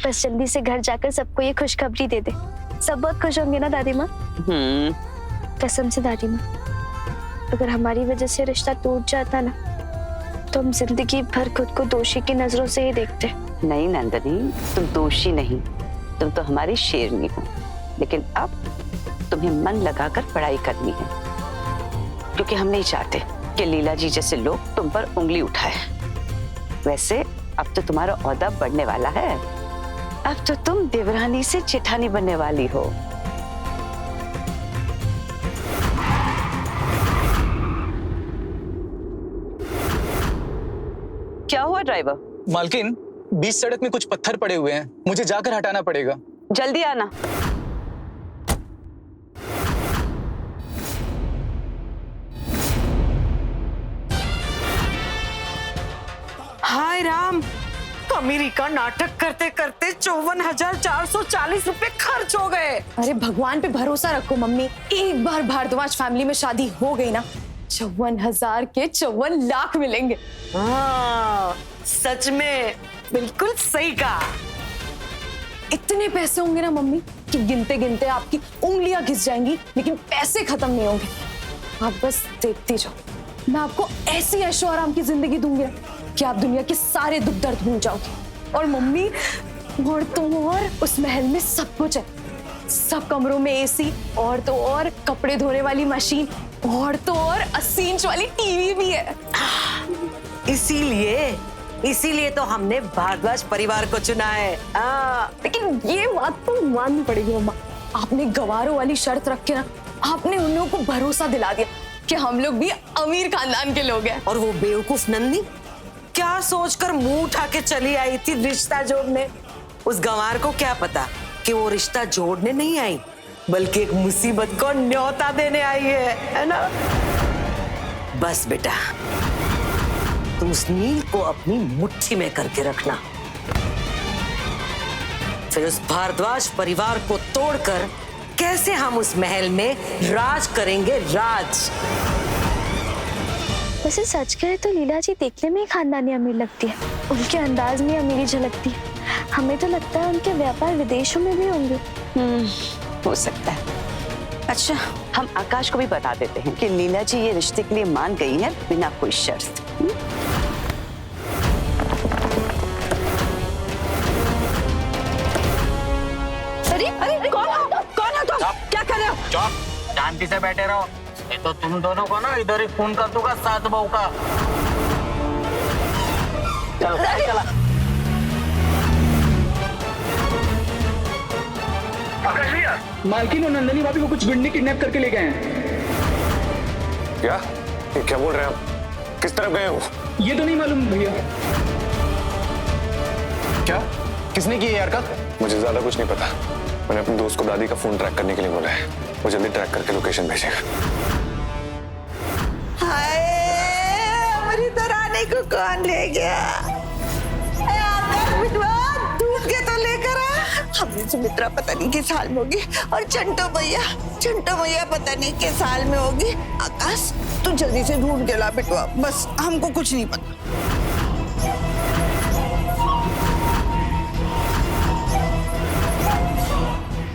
बस जल्दी से घर जाकर सबको ये खुशखबरी दे दे। सब बहुत खुश होंगे ना दादी माँ? कसम से दादी माँ, अगर हमारी वजह से रिश्ता टूट जाता ना तो हम जिंदगी भर खुद को दोषी की नजरों से ही देखते। नहीं नंदनी, तुम दोषी नहीं, तुम तो हमारी शेरनी हो। लेकिन अब तुम्हें मन लगाकर पढ़ाई करनी है, क्योंकि हम नहीं चाहते कि लीला जी जैसे लोग तुम पर उंगली उठाए। वैसे अब तो तुम्हारा ओहदा बढ़ने वाला है, अब तो तुम देवरानी से जेठानी बनने वाली हो। क्या हुआ ड्राइवर? मालकिन, बीच सड़क में कुछ पत्थर पड़े हुए हैं, मुझे जाकर हटाना पड़ेगा। जल्दी आना। हाय राम, अमीरी का नाटक करते करते 54,440 रुपए खर्च हो गए। अरे भगवान पे भरोसा रखो मम्मी, एक बार भारद्वाज फैमिली में शादी हो गई ना 54,000 के 54 लाख मिलेंगे। हाँ, सच में बिल्कुल सही कहा। इतने पैसे होंगे ना मम्मी कि गिनते गिनते आपकी उंगलियां घिस जाएंगी, लेकिन पैसे खत्म नहीं होंगे। आप बस देखते जाओ, मैं आपको ऐसी ऐशो आराम की जिंदगी दूंगी कि आप दुनिया के सारे दुख दर्द भूल जाओगे। और मम्मी, और तो और उस महल में सब कुछ है, सब कमरों में एसी, और तो और कपड़े धोने वाली मशीन, और तो और 80 इंच वाली टीवी भी है। इसीलिए तो हमने भारद्वाज परिवार को चुना है। लेकिन ये बात तो माननी पड़ेगी मम्मा, आपने गवारों वाली शर्त रख के ना आपने उन लोगों को भरोसा दिला दिया कि हम लोग भी अमीर खानदान के लोग हैं। और वो बेवकूफ नंदी क्या सोचकर मुंह उठा के चली आई थी रिश्ता जोड़ने। उस गंवार को क्या पता कि वो रिश्ता जोड़ने नहीं आई, बल्कि एक मुसीबत को न्योता देने आई है ना? बस बेटा, तुम उस नील को अपनी मुट्ठी में करके रखना, फिर उस भारद्वाज परिवार को तोड़कर कैसे हम उस महल में राज करेंगे, राज। वैसे सच कहे तो लीला जी देखने में ही खानदानी अमीर लगती है, उनके अंदाज में अमीरी झलकती है। हमें तो लगता है उनके व्यापार विदेशों में भी होंगे। हो सकता है। अच्छा, हम आकाश को भी बता देते हैं कि लीला जी ये रिश्ते के लिए मान गई है बिना कोई शर्त। अरे कौन है तुम? क्या कर रहे हो? चुप, शांति से बैठे रहो, नहीं तो तुम दोनों को ना इधर ही फोन कर दूंगा सात बहू का। चलो चला। आकाश भैया, मालकिन और नंदनी भाभी को कुछ गुंडे किडनैप करके ले गए हैं। क्या? ये क्या बोल रहे हैं आप? किस तरफ गए हो? ये तो नहीं मालूम भैया। क्या? किसने की ये हरकत? मुझे ज्यादा कुछ नहीं पता। मैंने अपने दोस्त को दादी का फोन ट्रैक करने के लिए बोला है, वो जल्दी ट्रैक करके लोकेशन भेजेगा। हाय, हमारी दरानी को कौन ले गया? दूध के तो लेकर आ। हमें सुमित्रा पता नहीं किस हाल में होगी, और चंटो भैया पता नहीं किस हाल में होगी। आकाश, तू जल्दी से ढूंढ के ला बिटवा, बस हमको कुछ नहीं पता।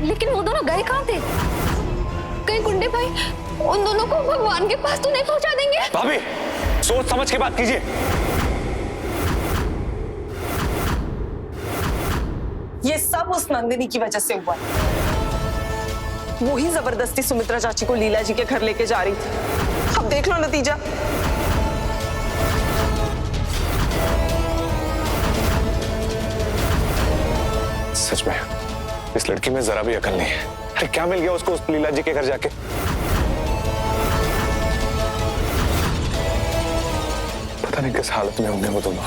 लेकिन वो दोनों गए कहाँ थे? कहीं गुंडे भाई उन दोनों को भगवान के पास तो नहीं पहुंचा देंगे? भाभी, सोच समझ के बात कीजिए। ये सब उस नंदिनी की वजह से हुआ। वो ही जबरदस्ती सुमित्रा चाची को लीला जी के घर लेके जा रही थी। अब देख लो नतीजा। सच में इस लड़की में जरा भी अकल नहीं है। अरे क्या मिल गया उसको उस लीला जी के घर जाके? पता नहीं किस हालत में होंगे वो दोनों।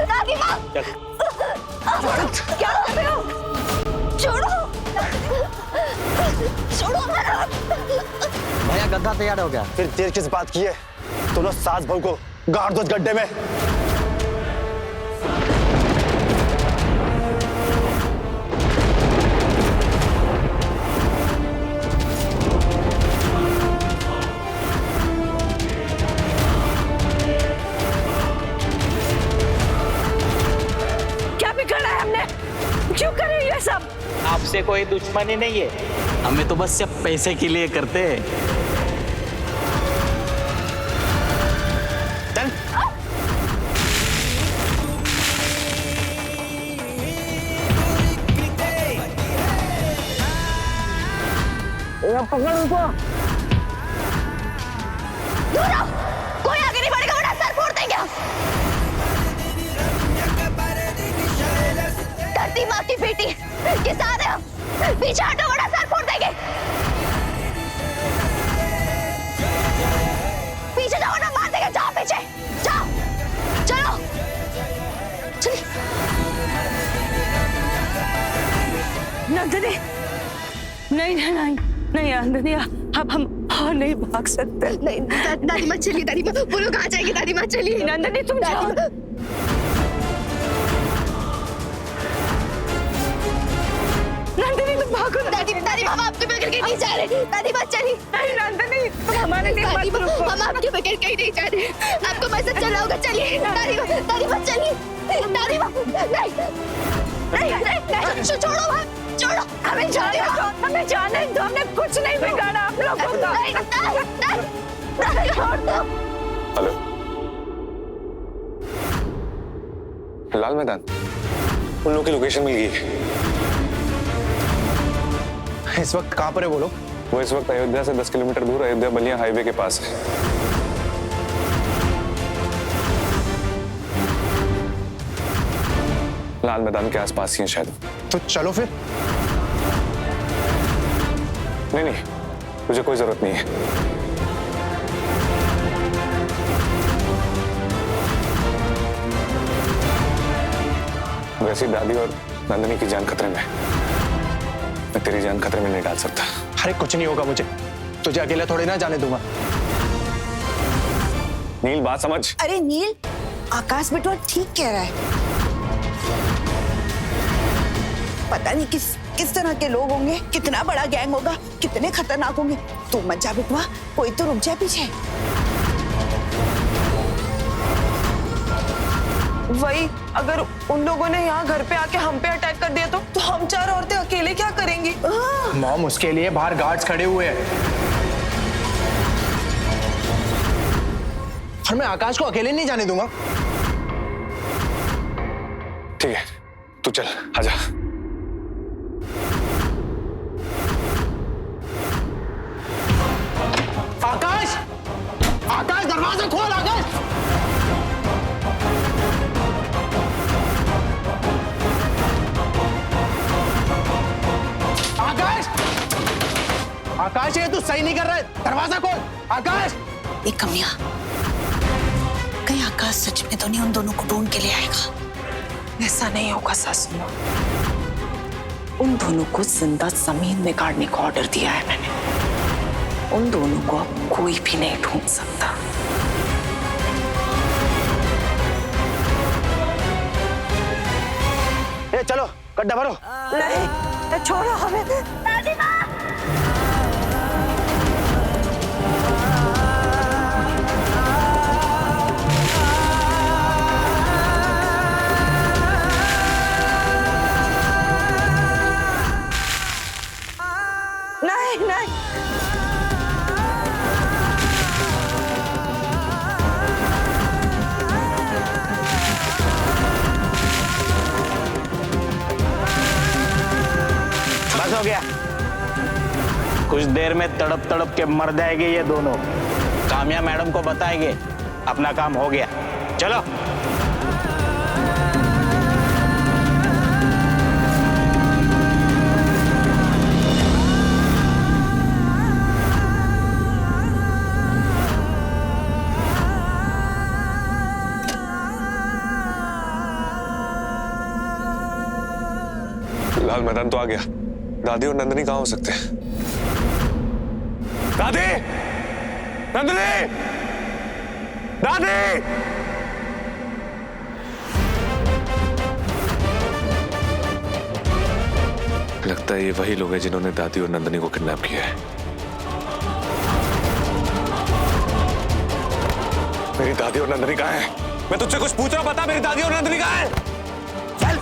दादी माँ, क्या कर रहे हो? छोड़ो भैया, गद्दा तैयार हो गया। फिर देर किस बात की है? तुम लोग सास बहू को गाड़ दो गड्ढे में। कोई दुश्मनी नहीं है, हमें तो बस सिर्फ पैसे के लिए करते हैं। चल पकड़ उनको। दूर रहो, कोई आगे नहीं बढ़ेगा वरना सर फोड़ देंगे हम। धरती माँ की बेटी किसान है हम, पीछे हटो वरना सर फोड़ देंगे। पीछे जाओ ना मार देंगे, जाओ पीछे जाओ, चलो चलिए। नंदिनी, नहीं नहीं नहीं नहीं नंदिनी, अब हम और नहीं भाग सकते। नहीं दादी माँ चलिए, दादी माँ वो लोग आ जाएंगे, दादी माँ चलिए। नंदिनी तुम जाओ। नंदिनी तुम भागो। दादी माँ हम आपके बगैर कहीं नहीं जा रहे। दादी माँ चलिए। नहीं नंदिनी तुम हमारे लिए मत रुको। हम आपके बगैर कहीं नहीं जा रहे। आपको मैसेज चला होगा, चलिए। दादी माँ चलिए। दादी माँ नहीं छोड़ो, छोड़ो हमें जाने दो, हमें जाने दो, हमने कुछ नहीं बिगाड़ा आप लोगों का। नहीं छोड़ दो। हेलो, लाल मैदान, उन लोगों की लोकेशन मिल गई। इस वक्त कहाँ पर है वो लोग? वो इस वक्त अयोध्या से 10 किलोमीटर दूर अयोध्या बलिया हाईवे के पास है। लाल मैदान के आसपास ही है शायद। तो चलो फिर। नहीं नहीं, मुझे कोई जरूरत नहीं है। वैसे दादी और नंदिनी की जान खतरे में है, मैं तेरी जान खतरे में नहीं डाल सकता। अरे कुछ नहीं होगा मुझे, तुझे अकेला थोड़ी ना जाने दूंगा। नील बात समझ। अरे नील, आकाश बेटवा ठीक कह रहा है। पता नहीं किस तरह के लोग होंगे, कितना बड़ा गैंग होगा, कितने खतरनाक होंगे। तू मत जा बेटवा, कोई तो रुक जाए पीछे। वही अगर उन लोगों ने यहाँ घर पे आके हम पे अटैक कर दिया तो हम चार औरतें अकेले क्या करेंगी? मॉम, उसके लिए बाहर गार्ड्स खड़े हुए हैं और मैं आकाश को अकेले नहीं जाने दूंगा। ठीक है, तू चल, आजा। आकाश, आकाश दरवाजा खोल। आकाश, आकाश, आकाश ये तू सही नहीं कर रहा है, दरवाजा खोल। आकाश, एक कमिया, कहीं आकाश सच में तो नहीं उन दोनों को ढूंढ के ले आएगा? ऐसा नहीं होगा सासू माँ, उन दोनों को जिंदा जमीन में गाड़ने का ऑर्डर दिया है मैंने। उन दोनों को अब कोई भी नहीं ढूंढ सकता। ए चलो गड्ढा भरो। नहीं छोड़ो हमें। दादी माँ नहीं नहीं बस हो गया, कुछ देर में तड़प तड़प के मर जाएंगे ये दोनों। काम्या मैडम को बताएंगे अपना काम हो गया। चलो लाल मैदान तो आ गया। दादी और नंदिनी कहाँ हो सकते हैं? दादी, नंदिनी, दादी। लगता है ये वही लोग हैं जिन्होंने दादी और नंदिनी को किडनैप किया है। मेरी दादी और नंदिनी कहाँ है? मैं तुझसे कुछ पूछ रहा हूं, बता, मेरी दादी और नंदिनी कहाँ है? चल,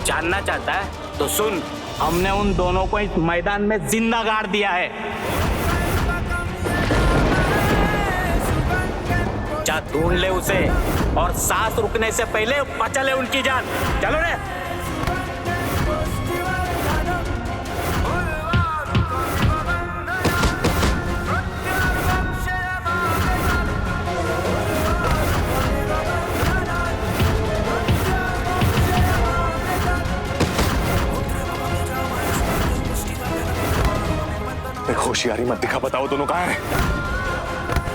जानना चाहता है तो सुन, हमने उन दोनों को इस मैदान में जिंदा गाड़ दिया है। जा ढूंढ ले उसे और सांस रुकने से पहले बचा ले उनकी जान। चलो रे। होशियारी मत दिखा, बताओ दोनों कहाँ हैं?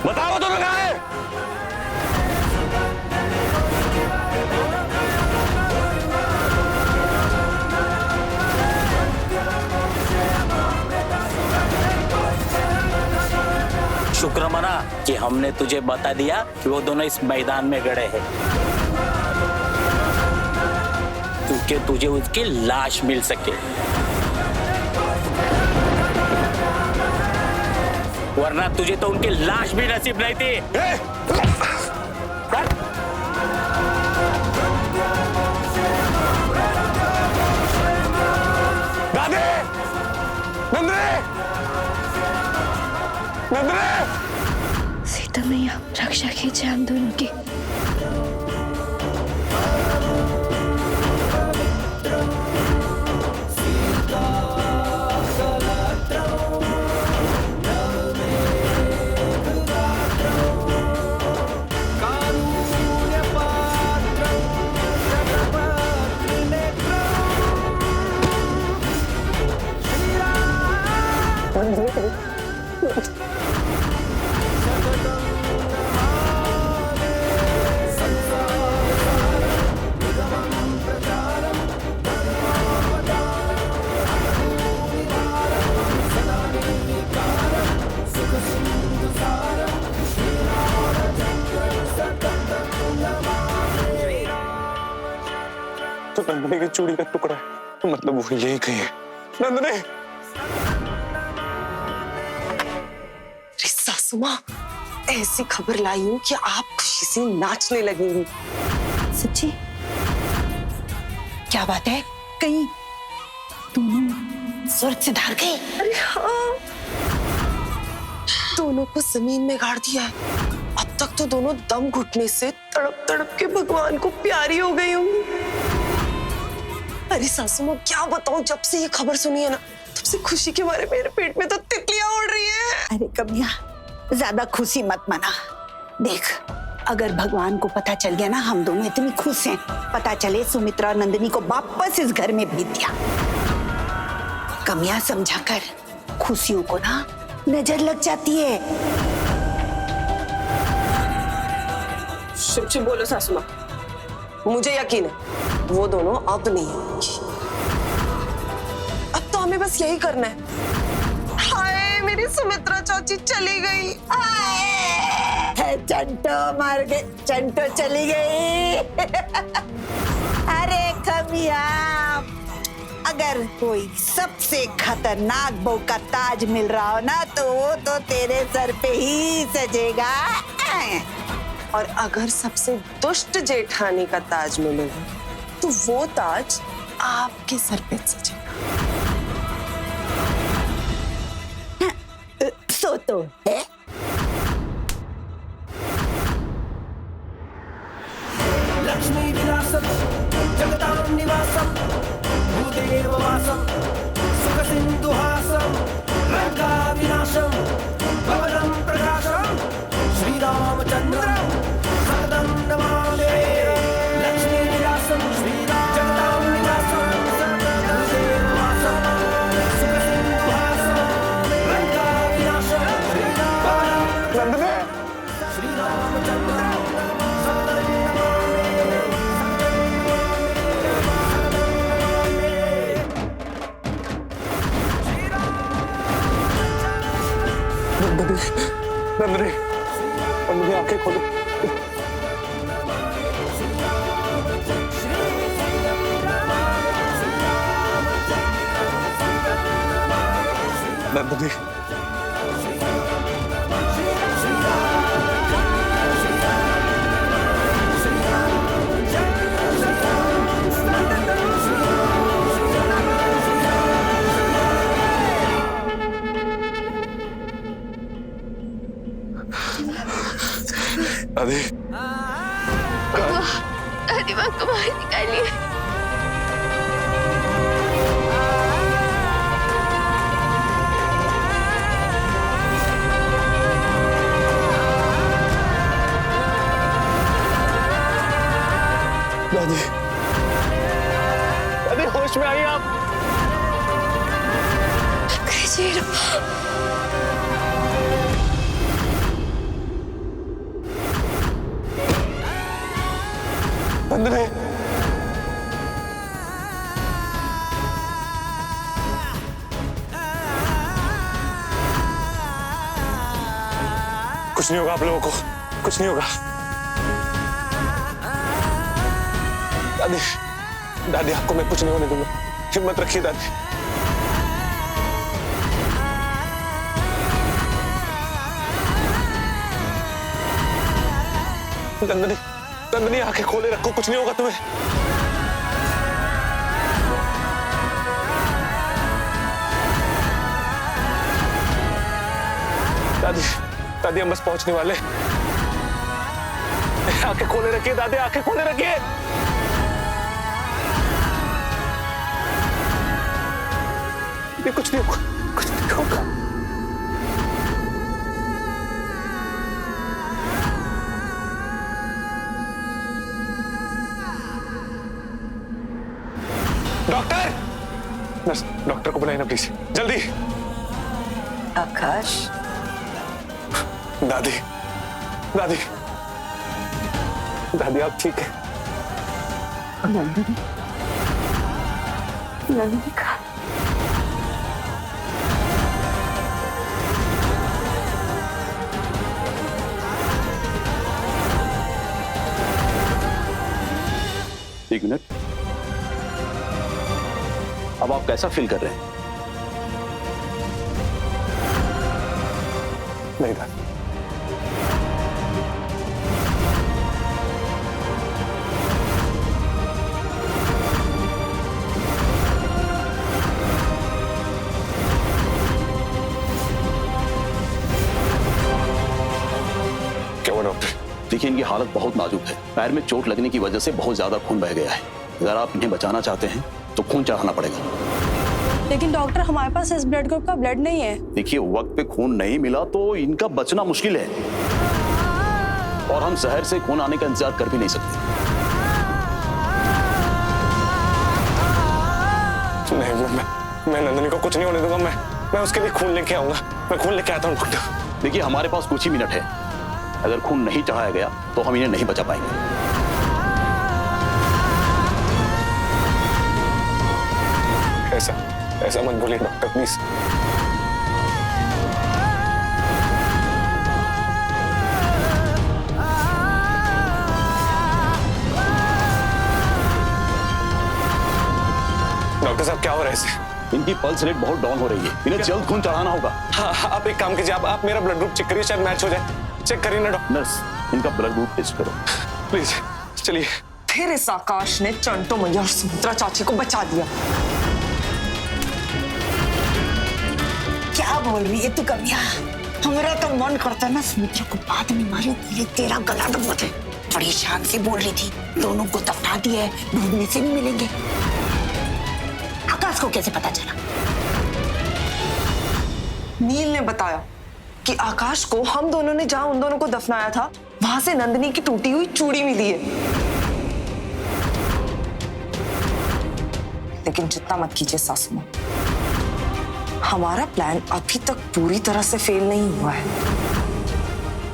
बताओ दोनों कहाँ हैं? शुक्र मना कि हमने तुझे बता दिया कि वो दोनों इस मैदान में गड़े हैं, क्योंकि तुझे उसकी लाश मिल सके, वरना तुझे तो उनकी लाश भी नसीब नहीं थी। दादी, नंदनी, नंदनी। सीता मैया रक्षा कीजिए हम दोनों की। तो नंदनी की चूड़ी का टुकड़ा है, तो मतलब वो यही कहीं है। नंदनी। सासू माँ, ऐसी खबर लाई हूँ कि आप खुशी से नाचने लगेंगी। सच्ची? क्या बात है? कहीं दोनों स्वर्ग से धार गए? अरे हाँ, दोनों को जमीन में गाड़ दिया है। अब तक तो दोनों दम घुटने से तड़प तड़प के भगवान को प्यारी हो गई होंगी। अरे सासू माँ, क्या बताऊं, जब से ये खबर सुनी है ना, तब से खुशी के मारे मेरे पेट में तो तितलियां उड़ रही हैं। अरे कमिया, ज्यादा खुशी मत मना। देख, अगर भगवान को पता चल गया ना हम दोनों इतनी खुश हैं, पता चले सुमित्रा और नंदिनी को वापस इस घर में भेज दिया, कमियां समझा कर खुशियों को ना नजर लग जाती है। चुप चुप बोलो सासू माँ, मुझे यकीन है वो दोनों अब नहीं होंगी। अब तो हमें बस यही करना है। हाय, मेरी सुमित्रा चाची चली गई। चंटो मर गए, चंटो चली गई। अरे कमिया, अगर कोई सबसे खतरनाक बहू का ताज मिल रहा हो ना, तो वो तो तेरे सर पे ही सजेगा। और अगर सबसे दुष्ट जेठानी का ताज मिलेगा, तो वो ताज आपके सर पे सजेगा। सो तो है। लक्ष्मी विलासम जगतां निवासम भूदेववासम सुख सिंधुहासम लंका विनाशम भवनं प्रकाशम श्रीरामचंद्रम सततं नमामि। लक्ष्मी विलासम जगतां निवासम भूदेववासम सुख सिंधुहासम लंका विनाशम नंदनी। श्रीरामचंद्रम नंदनी, नंदनी आंखें खोलो। नंदनी, दादी दादी माँ को बाहर निकालिए। दादी दादी होश में आइए आप। नंदनी कुछ नहीं होगा आप लोगों को, कुछ नहीं होगा। दादी दादी आपको मैं कुछ नहीं होने दूंगा, हिम्मत रखिए दादी। नंदनी नंदनी आंखें खोले रखो, कुछ नहीं होगा तुम्हें। दादी दादी हम बस पहुंचने वाले। आंखें खोले रखिए दादी, आंखें खोले रखिए। ये कुछ नहीं होगा, कुछ नहीं होगा। डॉक्टर नर्स, डॉक्टर को बुलाइए ना प्लीज, जल्दी। आकाश, दादी दादी दादी आप ठीक है? नंदनी नंदनी कहाँ? एक मिनट, अब आप कैसा फील कर रहे हैं? नहीं दादी, क्या हुआ डॉक्टर? देखिए, इनकी हालत बहुत नाजुक है। पैर में चोट लगने की वजह से बहुत ज्यादा खून बह गया है। अगर आप इन्हें बचाना चाहते हैं तो खून चढ़ाना पड़ेगा। लेकिन डॉक्टर, हमारे पास इस ब्लड ग्रुप का ब्लड नहीं है। देखिए, वक्त पे खून नहीं मिला तो इनका बचना मुश्किल है, और हम शहर से खून आने का इंतजार कर भी नहीं सकते। नहीं, मैं नंदनी को कुछ नहीं होने दूंगा। मैं उसके लिए खून लेके आऊंगा, मैं खून लेके आता हूँ डॉक्टर। देखिए, हमारे पास कुछ ही मिनट है। अगर खून नहीं चढ़ाया गया तो हम इन्हें नहीं बचा पाएंगे। ऐसा मत बोलिए डॉक्टर, प्लीज। डॉक्टर साहब क्या हो रहा है इसे? इनकी पल्स रेट बहुत डाउन हो रही है, इन्हें जल्द खून चढ़ाना होगा। हाँ, आप एक काम कीजिए, आप मेरा ब्लड ग्रुप चेक करिए, शायद मैच हो जाए। चेक करिए ना डॉक्टर। नर्स, इनका ब्लड ग्रुप टेस्ट करो प्लीज। चलिए। फिर इस आकाश ने चंटो मैया और सुमित्रा चाची को बचा दिया। क्या बोल रही है तू कमिया? हमारा तो मन करता ना सुमित्रा को बाद में मारे, धीरे तेरा गला दबा दे। बड़ी शान से बोल रही थी, दोनों को दफना दिया है, ढूंढने से भी मिलेंगे। आकाश को कैसे पता चला? नील ने बताया कि आकाश को हम दोनों ने जहां उन दोनों को दफनाया था, वहां से नंदनी की टूटी हुई चूड़ी मिली है। लेकिन चिंता मत कीजिए सासू मां, हमारा प्लान अभी तक पूरी तरह से फेल नहीं हुआ है।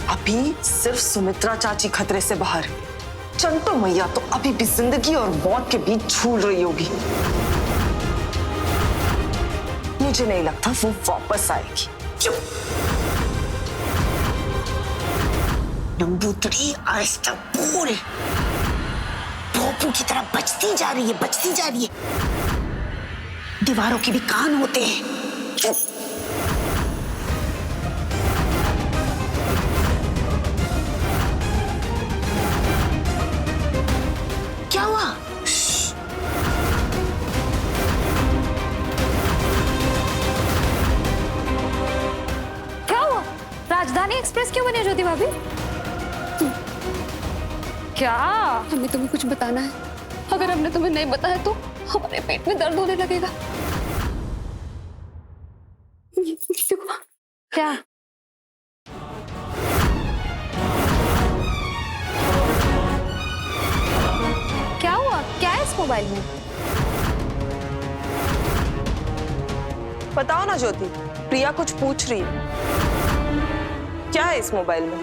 अभी सिर्फ सुमित्रा चाची खतरे से बाहर है। चंटो मैया तो अभी भी जिंदगी और मौत के बीच झूल रही होगी। मुझे नहीं लगता वो वापस आएगी। चुप। नंबूतरी आहिस्ता बोल। भोपू की तरह बचती जा रही है, बचती जा रही है। दीवारों के भी कान होते हैं। चुप। क्या हुआ? राजधानी एक्सप्रेस क्यों बने ज्योति भाभी? क्या हमें तुम्हें कुछ बताना है? अगर हमने तुम्हें नहीं बताया तो हमारे पेट में दर्द होने लगेगा। क्या? क्या हुआ? क्या है इस मोबाइल में? बताओ ना ज्योति, प्रिया कुछ पूछ रही है। क्या है इस मोबाइल में?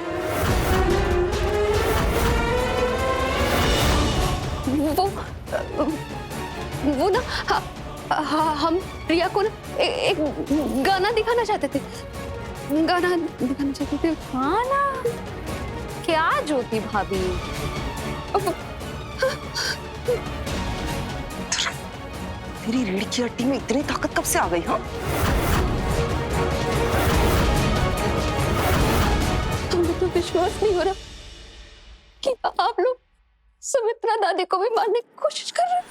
वो ना हम प्रिया को ना एक गाना दिखाना चाहते थे। गाना दिखाना चाहते थे। गाना? क्या ज्योति भाभी? तेरी रीढ़ की हड्डी में इतनी ताकत कब से आ गई? हाँ, मुझे तो विश्वास नहीं हो रहा कि आप लोग सुमित्रा दादी को भी मारने की कोशिश कर रहे हैं।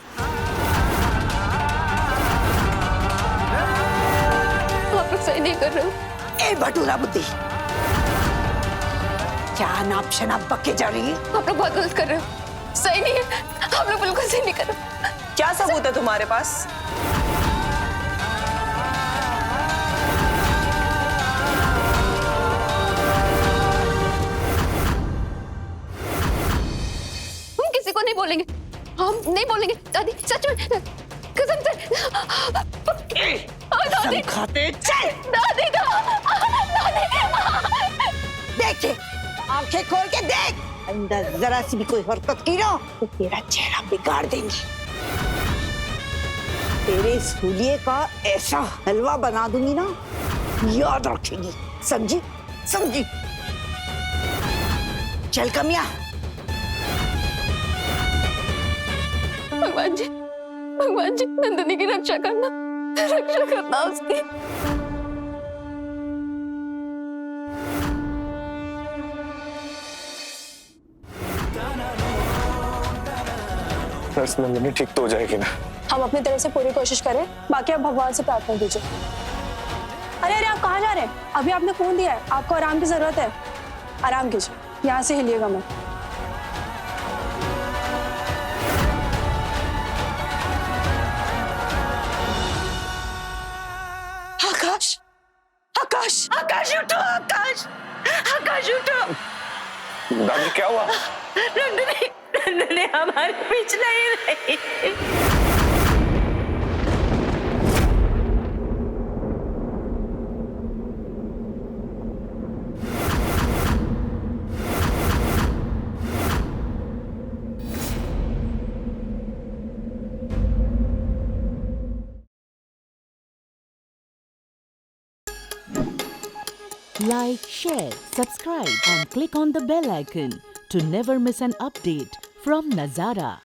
आप लोग सही नहीं कर रहे हो। ए भटूरा बुद्धि, क्या नाप शनाप बक के जा रही है? आप लोग बहुत गलत कर रहे हो। सही नहीं है, आप लोग बिल्कुल सही नहीं कर रहे। क्या सबूत है तुम्हारे पास? हम किसी को नहीं बोलेंगे, हम नहीं बोलेंगे दादी, सच में, कसम से। दादी खाते चल। दादी का देखे, आंखें खोल के देख। अंदर जरा सी भी कोई हरकत की ना तो तेरा चेहरा बिगाड़ देंगी। तेरे सूलिये का ऐसा हलवा बना दूंगी ना, याद रखेगी। समझी? समझी? चल कमिया। भगवान जी, भगवान जी, नंदिनी की रक्षा करना, रक्षा करना उसकी। नर्स, नंदिनी ठीक तो हो जाएगी ना? हम अपनी तरफ से पूरी कोशिश करें, बाकी आप भगवान से प्रार्थना कीजिए। अरे आप कहाँ जा रहे हैं? अभी आपने फोन दिया है, आपको आराम की जरूरत है। आराम कीजिए, यहाँ से हिलिएगा मत। आकाश, आकाश, आकाश उठो, आकाश, आकाश उठो। दादी क्या हुआ? नंदिनी, नंदिनी हमारे बीच नहीं रही। Like, share, subscribe and click on the bell icon to never miss an update from Nazara.